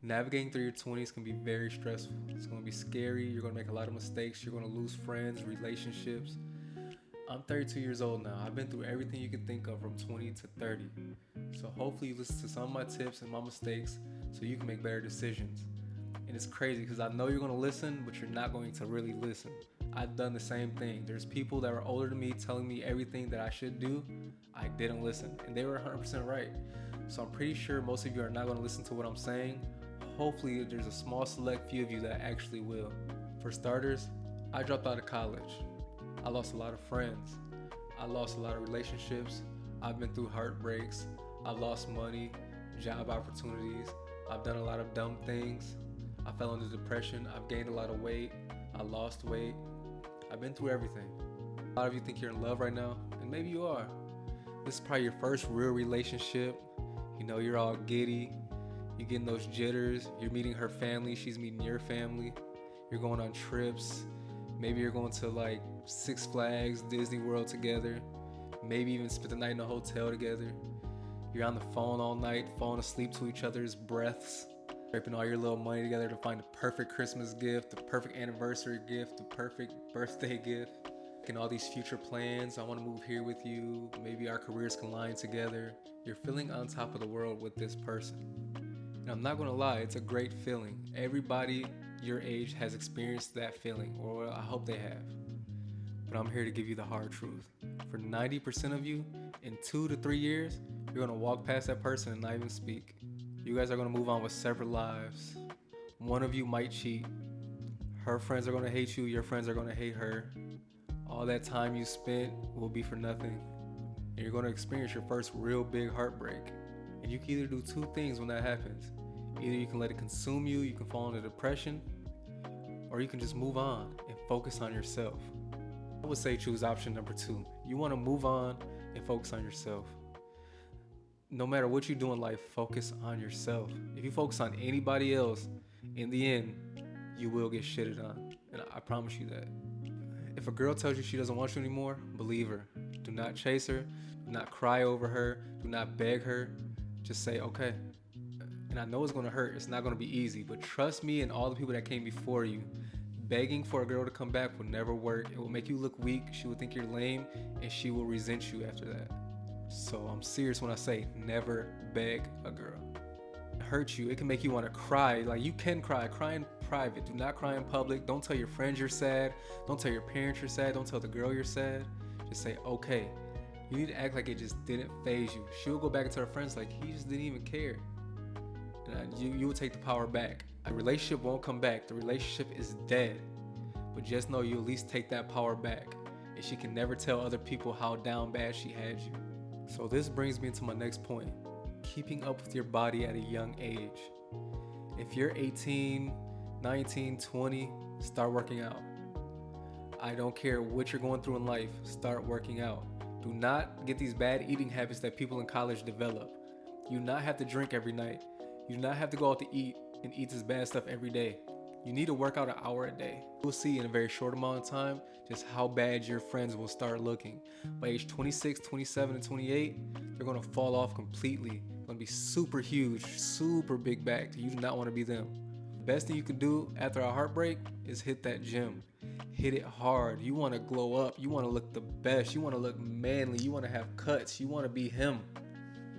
Navigating through your 20s can be very stressful. It's going to be scary. You're going to make a lot of mistakes. You're going to lose friends, relationships. I'm 32 years old now. I've been through everything you can think of from 20 to 30. So hopefully you listen to some of my tips and my mistakes so you can make better decisions. And it's crazy because I know you're going to listen, but you're not going to really listen. I've done the same thing. There's people that were older than me telling me everything that I should do. I didn't listen, and they were 100% right. So I'm pretty sure most of you are not going to listen to what I'm saying. Hopefully there's a small select few of you that actually will. For starters, I dropped out of college. I lost a lot of friends. I lost a lot of relationships. I've been through heartbreaks. I've lost money, job opportunities. I've done a lot of dumb things. I fell into depression. I've gained a lot of weight. I lost weight. I've been through everything. A lot of you think you're in love right now, and maybe you are. This is probably your first real relationship. You know, you're all giddy. You're getting those jitters. You're meeting her family. She's meeting your family. You're going on trips. Maybe you're going to like Six Flags, Disney World together. Maybe even spend the night in a hotel together. You're on the phone all night, falling asleep to each other's breaths, scraping all your little money together to find the perfect Christmas gift, the perfect anniversary gift, the perfect birthday gift. Making all these future plans. I want to move here with you. Maybe our careers can line together. You're feeling on top of the world with this person. And I'm not going to lie, it's a great feeling. Everybody your age has experienced that feeling, or I hope they have. But I'm here to give you the hard truth. For 90% of you, in 2 to 3 years, you're going to walk past that person and not even speak. You guys are going to move on with separate lives. One of you might cheat. Her friends are going to hate you. Your friends are going to hate her. All that time you spent will be for nothing. And you're going to experience your first real big heartbreak. And you can either do two things when that happens. Either you can let it consume you, you can fall into depression, or you can just move on and focus on yourself. I would say choose option number 2. You want to move on and focus on yourself. No matter what you do in life, focus on yourself. If you focus on anybody else, in the end, you will get shitted on. And I promise you that. If a girl tells you she doesn't want you anymore, believe her. Do not chase her. Do not cry over her. Do not beg her. Just say, okay. And I know it's going to hurt. It's not going to be easy. But trust me and all the people that came before you, begging for a girl to come back will never work. It will make you look weak. She will think you're lame. And she will resent you after that. So I'm serious when I say never beg a girl. It hurts you. It can make you want to cry. Like, you can cry. Cry in private. Do not cry in public. Don't tell your friends you're sad. Don't tell your parents you're sad. Don't tell the girl you're sad. Just say, okay. You need to act like it just didn't faze you. She'll go back into her friends like, he just didn't even care. And you will take the power back. A relationship won't come back. The relationship is dead. But just know you at least take that power back. And she can never tell other people how down bad she had you. So this brings me into my next point. Keeping up with your body at a young age. If you're 18, 19, 20, start working out. I don't care what you're going through in life, start working out. Do not get these bad eating habits that people in college develop. You do not have to drink every night. You do not have to go out to eat and eat this bad stuff every day. You need to work out an hour a day. You'll see in a very short amount of time just how bad your friends will start looking. By age 26, 27, and 28, they're going to fall off completely. They're going to be super huge, super big back. You do not want to be them. The best thing you can do after a heartbreak is hit that gym. Hit it hard. You want to glow up. You want to look the best. You want to look manly. You want to have cuts. You want to be him.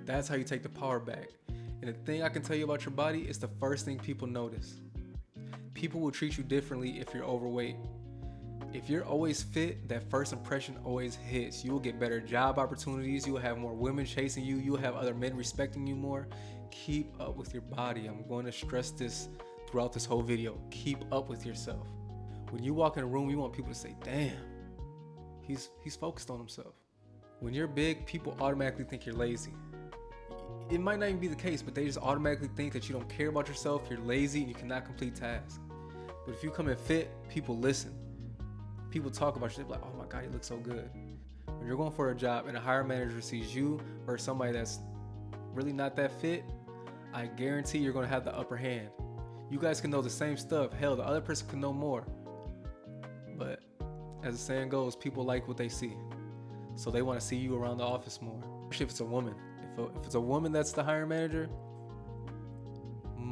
That's how you take the power back. And the thing I can tell you about your body is the first thing people notice. People will treat you differently if you're overweight. If you're always fit, that first impression always hits. You will get better job opportunities. You will have more women chasing you. You will have other men respecting you more. Keep up with your body. I'm going to stress this throughout this whole video. Keep up with yourself. When you walk in a room, you want people to say, damn, he's focused on himself. When you're big, people automatically think you're lazy. It might not even be the case, but they just automatically think that you don't care about yourself, you're lazy, and you cannot complete tasks. But if you come in fit, people listen. People talk about you, they're like, oh my God, you look so good. When you're going for a job and a hiring manager sees you or somebody that's really not that fit, I guarantee you're gonna have the upper hand. You guys can know the same stuff. Hell, the other person can know more. But as the saying goes, people like what they see. So they want to see you around the office more. Especially if it's a woman. If it's a woman that's the hiring manager,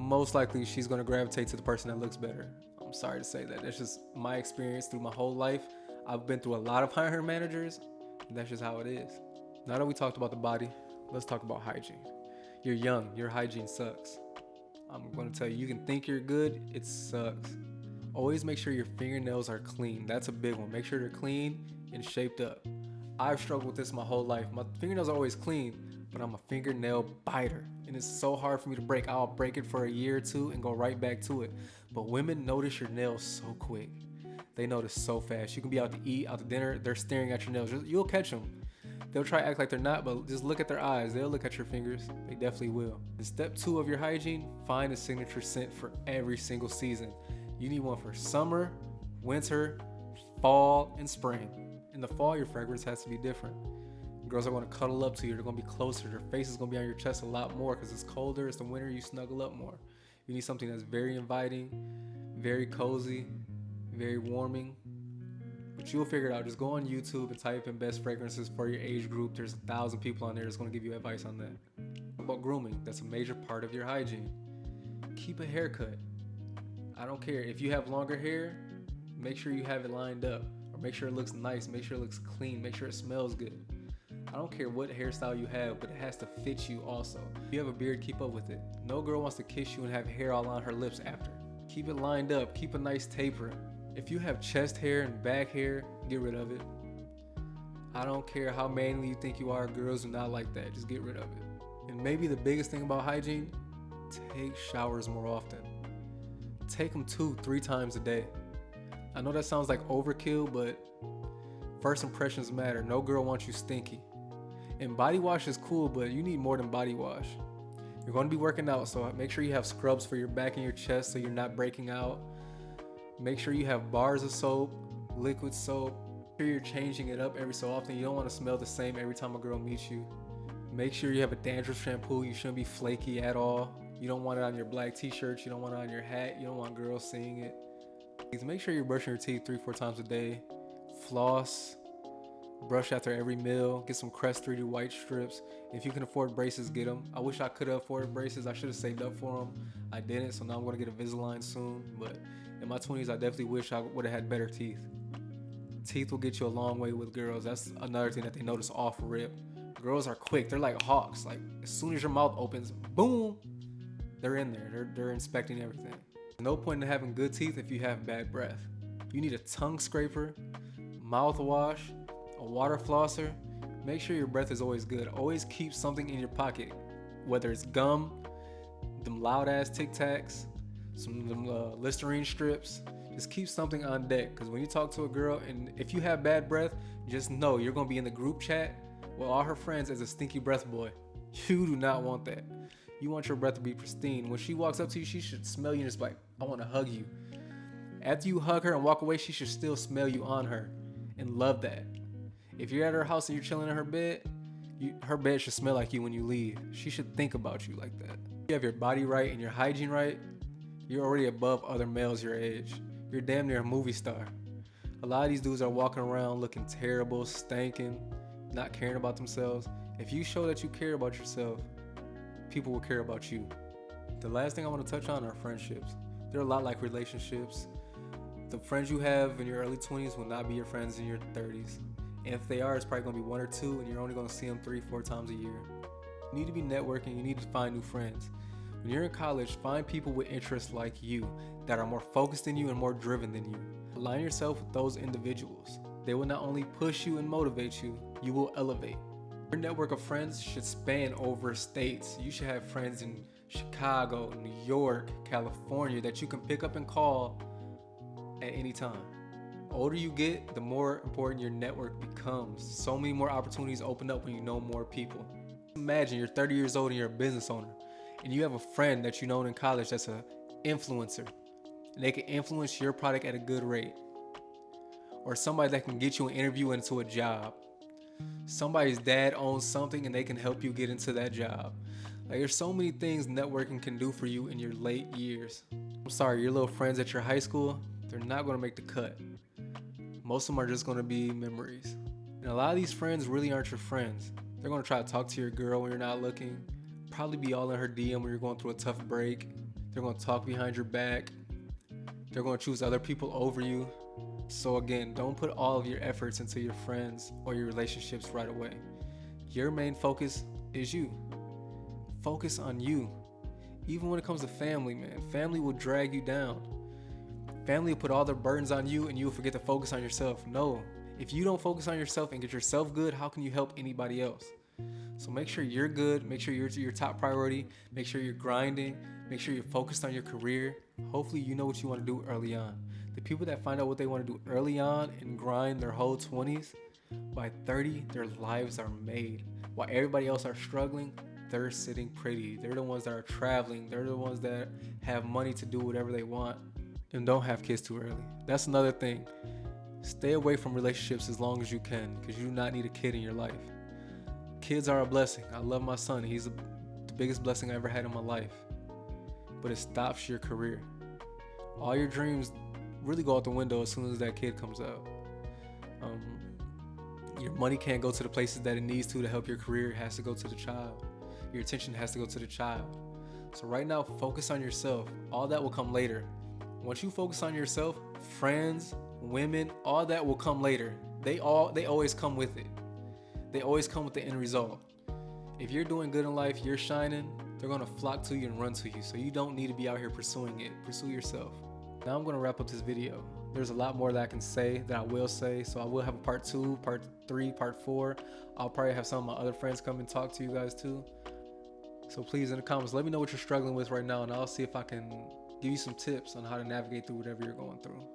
most likely she's gonna gravitate to the person that looks better. I'm sorry to say that. That's just my experience through my whole life. I've been through a lot of hiring managers, and that's just how it is. Now that we talked about the body, let's talk about hygiene. You're young, your hygiene sucks. I'm gonna tell you, you can think you're good, it sucks. Always make sure your fingernails are clean. That's a big one. Make sure they're clean and shaped up. I've struggled with this my whole life. My fingernails are always clean, but I'm a fingernail biter, and it's so hard for me to break. I'll break it for a year or two and go right back to it. But women notice your nails so quick. They notice so fast. You can be out to eat, out to dinner, they're staring at your nails. You'll catch them. They'll try to act like they're not, but just look at their eyes. They'll look at your fingers. They definitely will. And step 2 of your hygiene, find a signature scent for every single season. You need one for summer, winter, fall, and spring. In the fall, your fragrance has to be different. Girls are going to cuddle up to you. They're going to be closer. Their face is going to be on your chest a lot more because it's colder. It's the winter. You snuggle up more. You need something that's very inviting, very cozy, very warming. But you'll figure it out. Just go on YouTube and type in best fragrances for your age group. There's 1,000 people on there that's going to give you advice on that. About grooming, that's a major part of your hygiene. Keep a haircut. I don't care. If you have longer hair, make sure you have it lined up. Or make sure it looks nice. Make sure it looks clean. Make sure it smells good. I don't care what hairstyle you have, but it has to fit you also. If you have a beard, keep up with it. No girl wants to kiss you and have hair all on her lips after. Keep it lined up. Keep a nice taper. If you have chest hair and back hair, get rid of it. I don't care how manly you think you are, girls do not like that. Just get rid of it. And maybe the biggest thing about hygiene, take showers more often. Take them 2-3 times a day. I know that sounds like overkill, but first impressions matter. No girl wants you stinky. And body wash is cool, but you need more than body wash. You're going to be working out, so make sure you have scrubs for your back and your chest so you're not breaking out. Make sure you have bars of soap, liquid soap. Make sure you're changing it up every so often. You don't want to smell the same every time a girl meets you. Make sure you have a dandruff shampoo. You shouldn't be flaky at all. You don't want it on your black t-shirts. You don't want it on your hat. You don't want girls seeing it. Make sure you're brushing your teeth 3-4 times a day. Floss. Brush after every meal. Get some Crest 3D white strips. If you can afford braces, get them. I wish I could have afforded braces. I should have saved up for them. I didn't, so now I'm going to get a Invisalign soon. But in my 20s, I definitely wish I would have had better teeth. Teeth will get you a long way with girls. That's another thing that they notice off rip. Girls are quick. They're like hawks. Like, as soon as your mouth opens, boom, they're in there. They're inspecting everything. No point in having good teeth if you have bad breath. You need a tongue scraper, mouthwash, a water flosser. Make sure your breath is always good. Always keep something in your pocket, whether it's gum, them loud ass Tic Tacs, some of them Listerine strips. Just keep something on deck, because when you talk to a girl and if you have bad breath, just know you're going to be in the group chat with all her friends as a stinky breath boy. You do not want that. You want your breath to be pristine. When she walks up to you, she should smell you and just like, I want to hug you. After you hug her and walk away, she should still smell you on her and love that. If you're at her house and you're chilling in her bed, her bed should smell like you when you leave. She should think about you like that. If you have your body right and your hygiene right, you're already above other males your age. You're damn near a movie star. A lot of these dudes are walking around looking terrible, stinking, not caring about themselves. If you show that you care about yourself, people will care about you. The last thing I want to touch on are friendships. They're a lot like relationships. The friends you have in your early 20s will not be your friends in your 30s. And if they are, it's probably going to be 1 or 2, and you're only going to see them 3-4 times a year. You need to be networking. You need to find new friends. When you're in college, find people with interests like you that are more focused than you and more driven than you. Align yourself with those individuals. They will not only push you and motivate you, you will elevate. Your network of friends should span over states. You should have friends in Chicago, New York, California that you can pick up and call at any time. The older you get, the more important your network becomes. So many more opportunities open up when you know more people. Imagine you're 30 years old and you're a business owner, and you have a friend that you know in college that's an influencer, and they can influence your product at a good rate. Or somebody that can get you an interview into a job. Somebody's dad owns something and they can help you get into that job. Like, there's so many things networking can do for you in your late years. I'm sorry, your little friends at your high school, they're not going to make the cut. Most of them are just going to be memories. And a lot of these friends really aren't your friends. They're going to try to talk to your girl when you're not looking. Probably be all in her DM when you're going through a tough break. They're going to talk behind your back. They're going to choose other people over you. So again, don't put all of your efforts into your friends or your relationships right away. Your main focus is you. Focus on you. Even when it comes to family, man, family will drag you down. Family will put all their burdens on you and you'll forget to focus on yourself. No, if you don't focus on yourself and get yourself good, how can you help anybody else? So make sure you're good. Make sure you're your top priority. Make sure you're grinding. Make sure you're focused on your career. Hopefully you know what you want to do early on. The people that find out what they want to do early on and grind their whole 20s, by 30, their lives are made. While everybody else are struggling, they're sitting pretty. They're the ones that are traveling. They're the ones that have money to do whatever they want and don't have kids too early. That's another thing. Stay away from relationships as long as you can because you do not need a kid in your life. Kids are a blessing. I love my son. He's the biggest blessing I ever had in my life. But it stops your career. All your dreams really go out the window as soon as that kid comes out. Your money can't go to the places that it needs to help your career. It has to go to the child. Your attention has to go to the child. So right now, focus on yourself. All that will come later. Once you focus on yourself, friends, women, all that will come later. They always come with it. They always come with the end result. If you're doing good in life, you're shining, they're going to flock to you and run to you. So you don't need to be out here pursuing it. Pursue yourself. Now I'm going to wrap up this video. There's a lot more that I can say, that I will say. So I will have a part 2, part 3, part 4. I'll probably have some of my other friends come and talk to you guys too. So please, in the comments, let me know what you're struggling with right now, and I'll see if I can give you some tips on how to navigate through whatever you're going through.